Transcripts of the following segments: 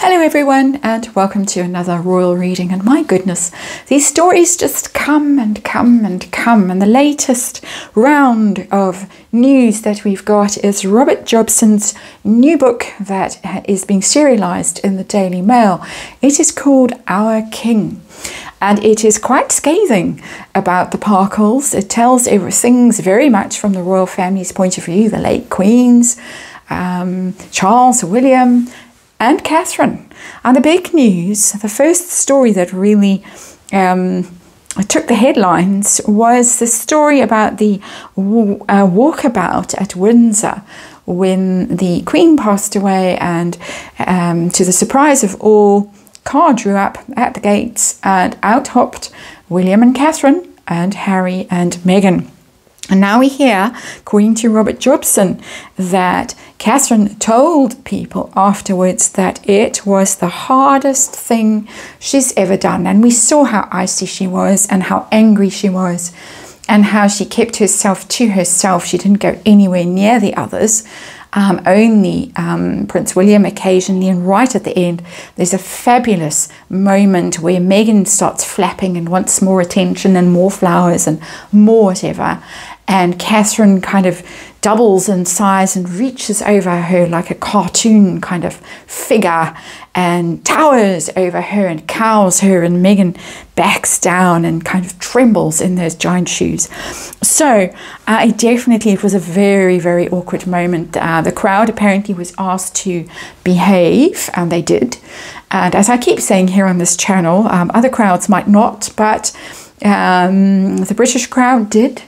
Hello everyone, and welcome to another royal reading. And my goodness, these stories just come and come and come. And the latest round of news that we've got is Robert Jobson's new book that is being serialized in the Daily Mail. It is called Our King, and it is quite scathing about the Parkles. It tells things very much from the royal family's point of view, the late Queens, Charles, William, and Catherine. And the big news, the first story that really took the headlines was the story about the walkabout at Windsor when the Queen passed away, and to the surprise of all, car drew up at the gates and out hopped William and Catherine and Harry and Meghan. And now we hear, according to Robert Jobson, that Catherine told people afterwards that it was the hardest thing she's ever done. And we saw how icy she was and how angry she was and how she kept herself to herself. She didn't go anywhere near the others. Only Prince William occasionally, and right at the end there's a fabulous moment where Meghan starts flapping and wants more attention and more flowers and more whatever, and Catherine kind of doubles in size and reaches over her like a cartoon kind of figure and towers over her and cows her, and Meghan backs down and kind of trembles in those giant shoes. So it was a very, very awkward moment. The crowd apparently was asked to behave, and they did. And as I keep saying here on this channel, other crowds might not, but the British crowd did.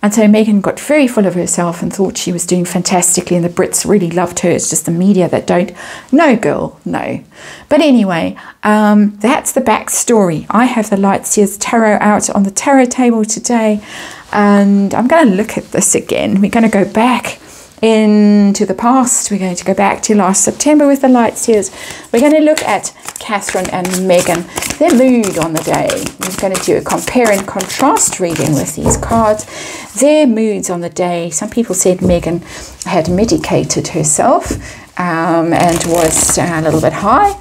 And so Meghan got very full of herself and thought she was doing fantastically, and the Brits really loved her. It's just the media that don't. No, girl, no. But anyway, that's the backstory. I have the Lightseers Tarot out on the tarot table today, and I'm going to look at this again. We're going to go back into the past. We're going to go back to last September with the Lightseers. We're going to look at Catherine and Meghan, their mood on the day. We're going to do a compare and contrast reading with these cards, their moods on the day. Some people said Meghan had medicated herself and was a little bit high.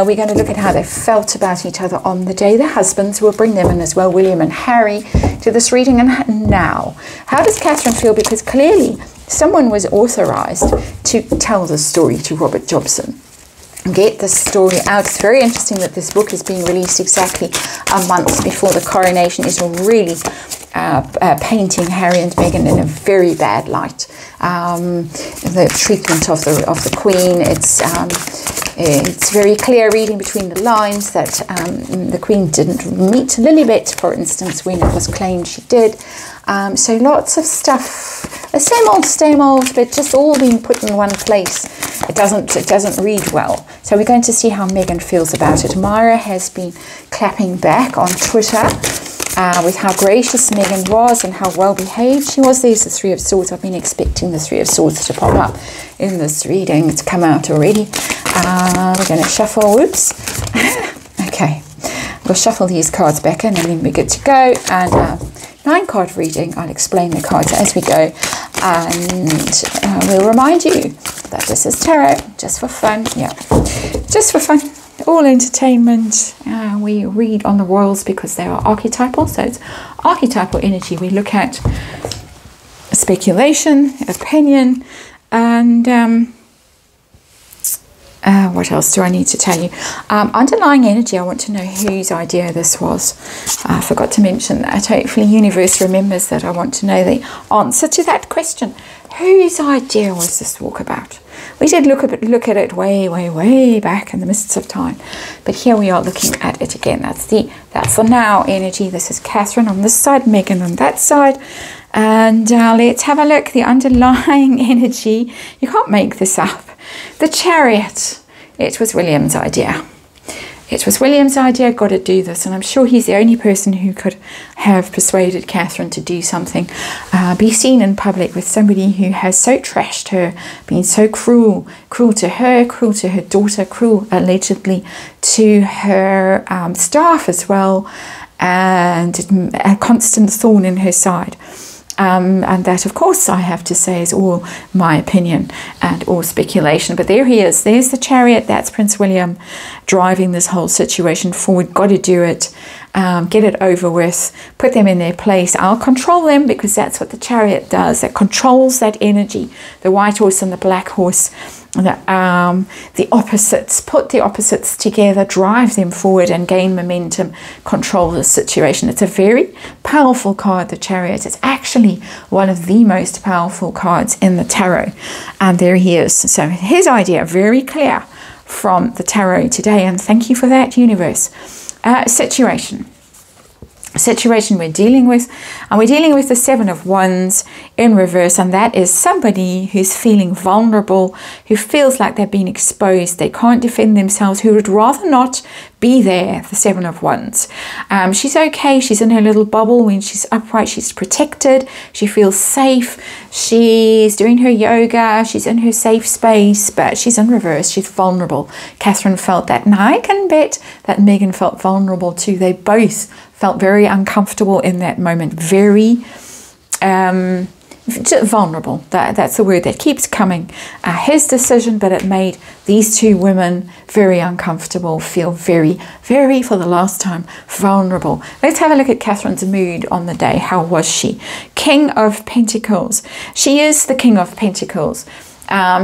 We're going to look at how they felt about each other on the day. Their husbands, will bring them in as well, William and Harry, to this reading. And now, how does Catherine feel? Because clearly someone was authorized to tell the story to Robert Jobson. Get this story out. It's very interesting that this book is being released exactly a month before the coronation. Is really painting Harry and Meghan in a very bad light. The treatment of the Queen. It's very clear reading between the lines that the Queen didn't meet Lilibet, for instance, when it was claimed she did. So lots of stuff, the same old, but just all being put in one place. It doesn't read well. So we're going to see how Meghan feels about it. Myra has been clapping back on Twitter with how gracious Meghan was and how well behaved she was. There's the Three of Swords. I've been expecting the Three of Swords to pop up in this reading. It's come out already. We're going to shuffle. Whoops. Okay. We'll shuffle these cards back in, and then we're good to go. And 9-card reading. I'll explain the cards as we go. And we'll remind you that this is tarot, just for fun. Yeah, just for fun. All entertainment. We read on the royals because they are archetypal. So it's archetypal energy. We look at speculation, opinion, and what else do I need to tell you? Underlying energy. I want to know whose idea this was. I forgot to mention that. Hopefully universe remembers that. I want to know the answer to that question. Whose idea was this walkabout? We did look at it way back in the mists of time, but here we are looking at it again. That's the now energy. This is Catherine on this side, Meghan on that side, and let's have a look. The underlying energy. You can't make this up. The Chariot. It was William's idea. It was William's idea, got to do this, and I'm sure he's the only person who could have persuaded Catherine to do something. Be seen in public with somebody who has so trashed her, been so cruel to her, cruel to her daughter, cruel allegedly to her staff as well, and a constant thorn in her side. And that, of course, I have to say is all my opinion and all speculation. But there he is. There's the Chariot. That's Prince William driving this whole situation forward. Got to do it. Get it over with. Put them in their place. I'll control them, because that's what the Chariot does. It controls that energy. The white horse and the black horse. The opposites, put the opposites together, drive them forward and gain momentum, control the situation. It's a very powerful card, the Chariot. It's actually one of the most powerful cards in the tarot. And there he is. So his idea, very clear from the tarot today. And thank you for that, universe. Situation we're dealing with, and we're dealing with the Seven of Wands in reverse, and that is somebody who's feeling vulnerable, who feels like they've been exposed, they can't defend themselves, who would rather not be there. The Seven of Wands. She's okay. She's in her little bubble. When she's upright, she's protected. She feels safe. She's doing her yoga. She's in her safe space, but she's in reverse. She's vulnerable. Catherine felt that, and I can bet that Megan felt vulnerable too. They both felt very uncomfortable in that moment. Very vulnerable. That's the word that keeps coming. His decision, but it made these two women very uncomfortable, feel very, very, for the last time, vulnerable. Let's have a look at Catherine's mood on the day. How was she? King of Pentacles. She is the King of Pentacles.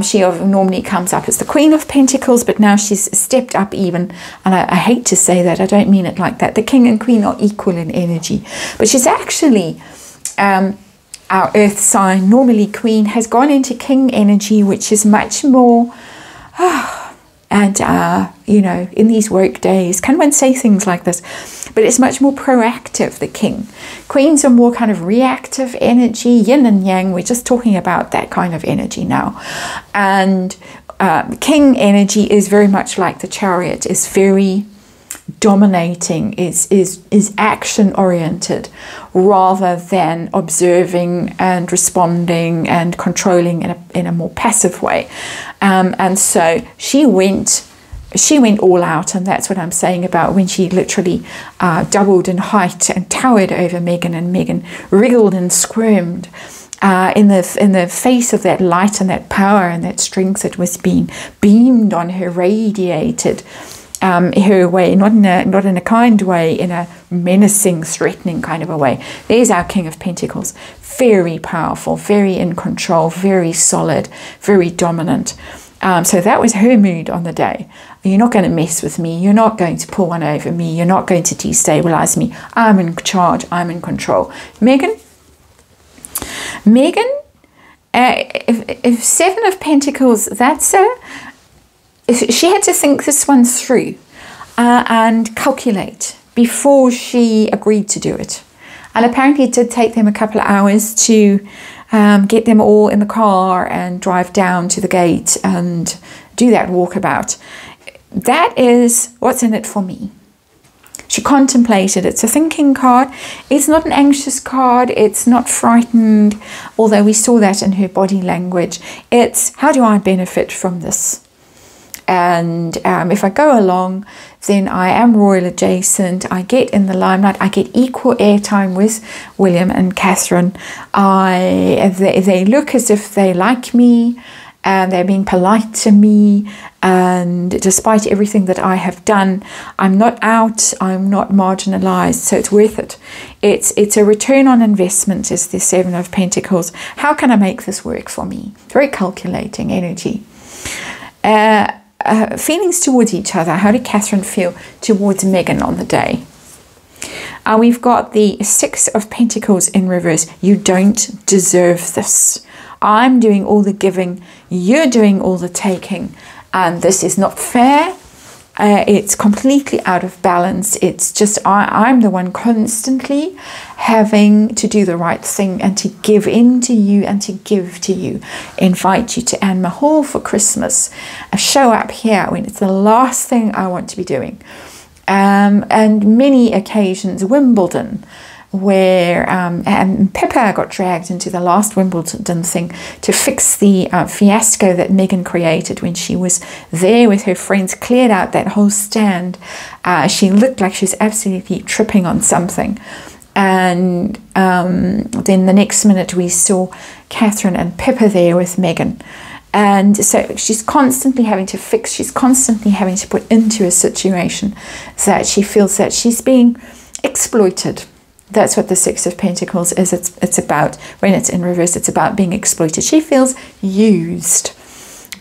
She normally comes up as the Queen of Pentacles, but now she's stepped up even, and I hate to say that, I don't mean it like that. The King and Queen are equal in energy, but she's actually our earth sign. Normally Queen has gone into King energy, which is much more you know, in these work days, can one say things like this? But it's much more proactive, the King. Queens are more kind of reactive energy, yin and yang. We're just talking about that kind of energy now. And King energy is very much like the Chariot, is very dominating, is action oriented rather than observing and responding and controlling in a more passive way. And so she went all out, and that's what I'm saying about when she literally doubled in height and towered over Megan, and Megan wriggled and squirmed in the face of that light and that power and that strength that was being beamed on her, radiated her way, not in a kind way, in a menacing, threatening kind of a way. There's our King of Pentacles. Very powerful, very in control, very solid, very dominant. So that was her mood on the day. You're not going to mess with me. You're not going to pull one over me. You're not going to destabilize me. I'm in charge. I'm in control. Megan, if Seven of Pentacles, that's her. She had to think this one through and calculate before she agreed to do it. And apparently it did take them a couple of hours to get them all in the car and drive down to the gate and do that walkabout. That is what's in it for me. She contemplated. It's a thinking card. It's not an anxious card. It's not frightened, although we saw that in her body language. It's, how do I benefit from this? And if I go along, then I am royal adjacent. I get in the limelight. I get equal airtime with William and Catherine. They look as if they like me, and they're being polite to me. And despite everything that I have done, I'm not out. I'm not marginalized. So it's worth it. It's a return on investment, is the Seven of Pentacles. How can I make this work for me? Very calculating energy. Feelings towards each other. How did Catherine feel towards Megan on the day? We've got the Six of Pentacles in reverse. You don't deserve this. I'm doing all the giving. You're doing all the taking. And this is not fair. It's completely out of balance. It's just I'm the one constantly having to do the right thing and to give in to you and to give to you. Invite you to Anne Hall for Christmas. Show up here when it's the last thing I want to be doing. And many occasions, Wimbledon, where Pippa got dragged into the last Wimbledon thing to fix the fiasco that Megan created when she was there with her friends, cleared out that whole stand. She looked like she was absolutely tripping on something. And then the next minute we saw Catherine and Pippa there with Megan. And so she's constantly having to fix, she's constantly having to put into a situation that she feels that she's being exploited. That's what the Six of Pentacles is. It's about, when it's in reverse, it's about being exploited. She feels used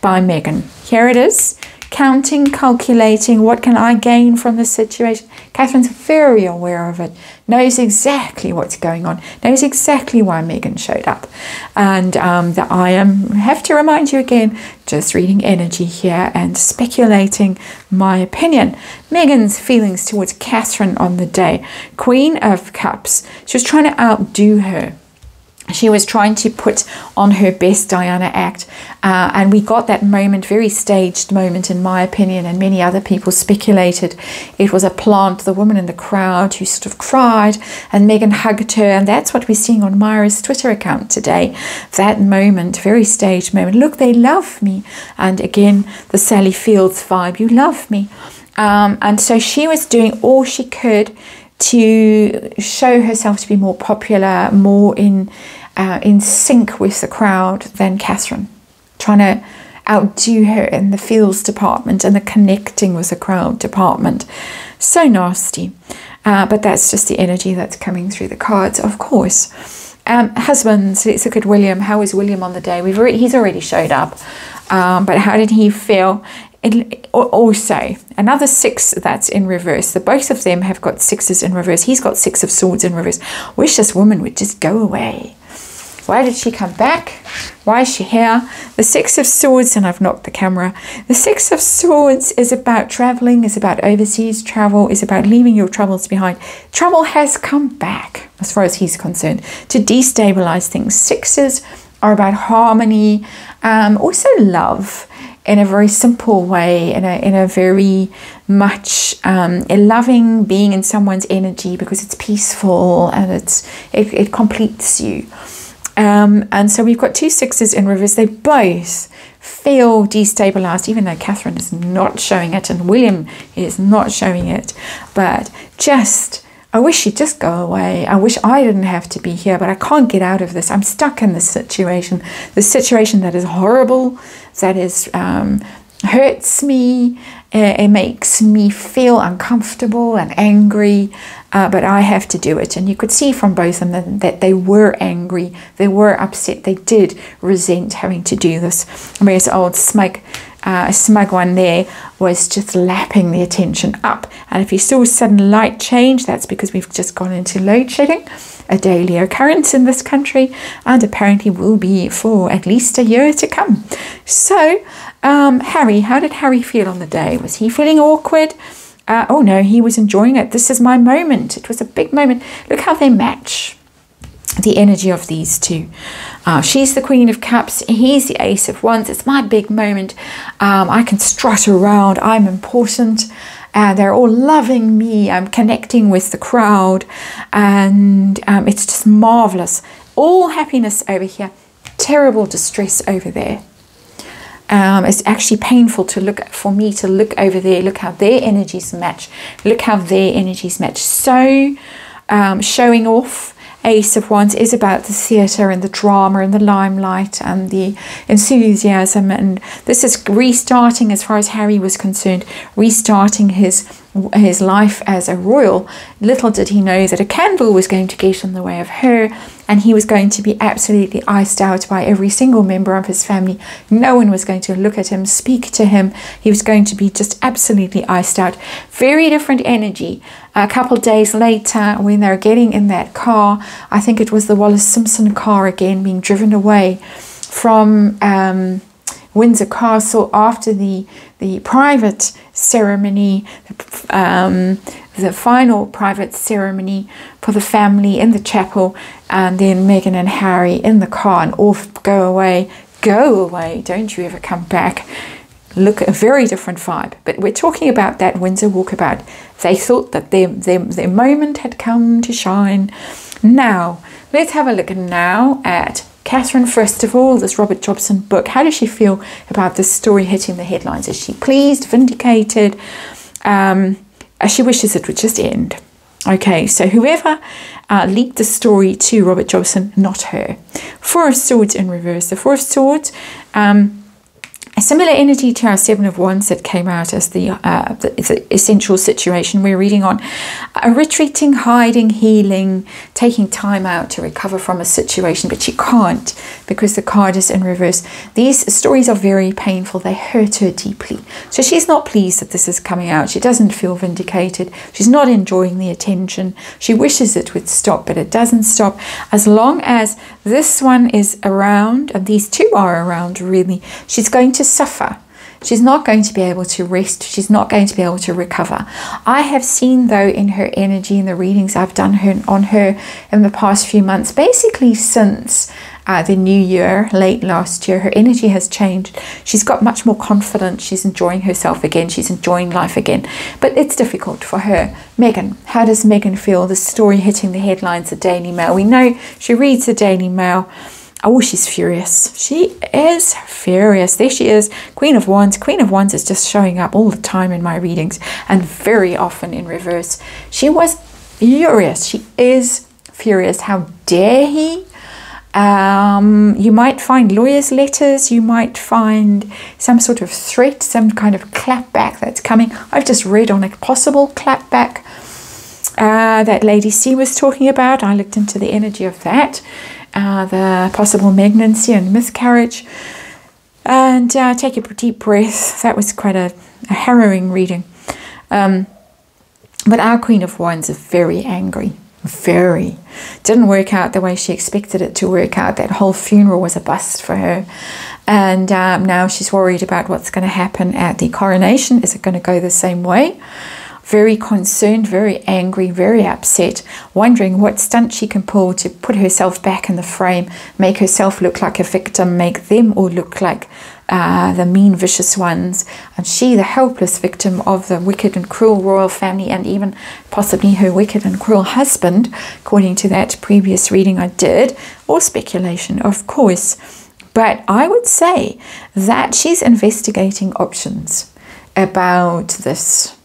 by Megan. Here it is. Counting, calculating, what can I gain from this situation? Catherine's very aware of it, knows exactly what's going on, knows exactly why Megan showed up. And that I have to remind you again, just reading energy here and speculating my opinion. Megan's feelings towards Catherine on the day. Queen of Cups. She was trying to outdo her. She was trying to put on her best Diana act, and we got that moment, very staged moment in my opinion, and many other people speculated it was a plant, the woman in the crowd who sort of cried and Megan hugged her, and that's what we're seeing on Myra's Twitter account today. That moment, very staged moment. Look, they love me. And again, the Sally Fields vibe, you love me. And so she was doing all she could to show herself to be more popular, more in sync with the crowd than Catherine, trying to outdo her in the feels department and the connecting with the crowd department. So nasty, but that's just the energy that's coming through the cards, of course. Husbands, let's look at William. How was William on the day? He's already showed up, but how did he feel? Also, another 6 that's in reverse. The both of them have got 6s in reverse. He's got 6 of Swords in reverse. Wish this woman would just go away. Why did she come back? Why is she here? The 6 of Swords, and I've knocked the camera. The 6 of Swords is about traveling, is about overseas travel, is about leaving your troubles behind. Trouble has come back, as far as he's concerned, to destabilize things. 6s are about harmony, also love, in a very simple way, in a very much a loving being in someone's energy, because it's peaceful and it completes you. And so we've got 2 6s in reverse. They both feel destabilized, even though Catherine is not showing it and William is not showing it. But just, I wish she'd just go away. I wish I didn't have to be here, but I can't get out of this. I'm stuck in this situation that is horrible, that is hurts me. It makes me feel uncomfortable and angry, but I have to do it. And you could see from both of them that they were angry, they were upset, they did resent having to do this. Whereas old smug one there was just lapping the attention up. And if you saw a sudden light change, that's because we've just gone into load shedding, a daily occurrence in this country, and apparently will be for at least a year to come. So Harry, how did Harry feel on the day? Was he feeling awkward? Oh no, he was enjoying it. This is my moment. It was a big moment. Look how they match the energy of these two. She's the Queen of Cups, he's the Ace of Wands. It's my big moment. I can strut around, I'm important, they're all loving me, I'm connecting with the crowd, and it's just marvelous. All happiness over here, terrible distress over there. It's actually painful to look, for me to look over there. Look how their energies match. Look how their energies match. So showing off. Ace of Wands is about the theatre and the drama and the limelight and the enthusiasm, and this is restarting, as far as Harry was concerned, restarting his life as a royal. Little did he know that a candle was going to get in the way of her, and he was going to be absolutely iced out by every single member of his family. No one was going to look at him, speak to him. He was going to be just absolutely iced out. Very different energy. A couple of days later, when they're getting in that car, I think it was the Wallace Simpson car again, being driven away from Windsor Castle after the private ceremony, the final private ceremony for the family in the chapel, and then Meghan and Harry in the car, and off, go away, don't you ever come back. Look, a very different vibe. But we're talking about that Windsor walkabout. They thought that their moment had come to shine. Now, let's have a look now at Catherine, first of all, this Robert Jobson book. How does she feel about this story hitting the headlines? Is she pleased, vindicated? She wishes it would just end. Okay, so whoever leaked the story to Robert Jobson, not her. Four of Swords in reverse. The Four of Swords, a similar energy to our Seven of Wands that came out as the essential situation we're reading on. Retreating, hiding, healing, taking time out to recover from a situation, but she can't because the card is in reverse. These stories are very painful. They hurt her deeply. So she's not pleased that this is coming out. She doesn't feel vindicated. She's not enjoying the attention. She wishes it would stop, but it doesn't stop. As long as this one is around, and these two are around really, she's going to suffer. She's not going to be able to rest. She's not going to be able to recover. I have seen, though, in her energy, in the readings I've done on her in the past few months, basically since the new year, late last year, her energy has changed. She's got much more confidence. She's enjoying herself again. She's enjoying life again. But it's difficult for her. Megan, how does Megan feel? The story hitting the headlines, the Daily Mail. We know she reads the Daily Mail. Oh, she's furious. She is furious. There she is, Queen of Wands. Queen of Wands is just showing up all the time in my readings and very often in reverse. She was furious. She is furious. How dare he? You might find lawyers' letters. You might find some sort of threat, some kind of clapback that's coming. I've just read on a possible clapback that Lady C was talking about. I looked into the energy of that. The possible pregnancy and miscarriage, and take a deep breath. That was quite a harrowing reading, but our Queen of Wands is very angry. Very didn't work out the way she expected it to work out. That whole funeral was a bust for her, and now she's worried about what's going to happen at the coronation. Is it going to go the same way? Very concerned, very angry, very upset, wondering what stunt she can pull to put herself back in the frame, make herself look like a victim, make them all look like the mean, vicious ones, and she the helpless victim of the wicked and cruel royal family, and even possibly her wicked and cruel husband, according to that previous reading I did, or speculation, of course. But I would say that she's investigating options about this.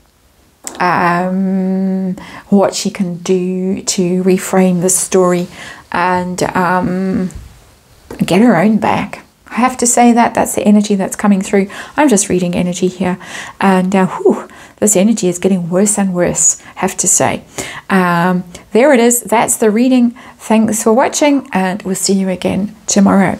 What she can do to reframe the story and get her own back. I have to say that that's the energy that's coming through. I'm just reading energy here, and this energy is getting worse and worse, I have to say. There it is. That's the reading. Thanks for watching, and we'll see you again tomorrow.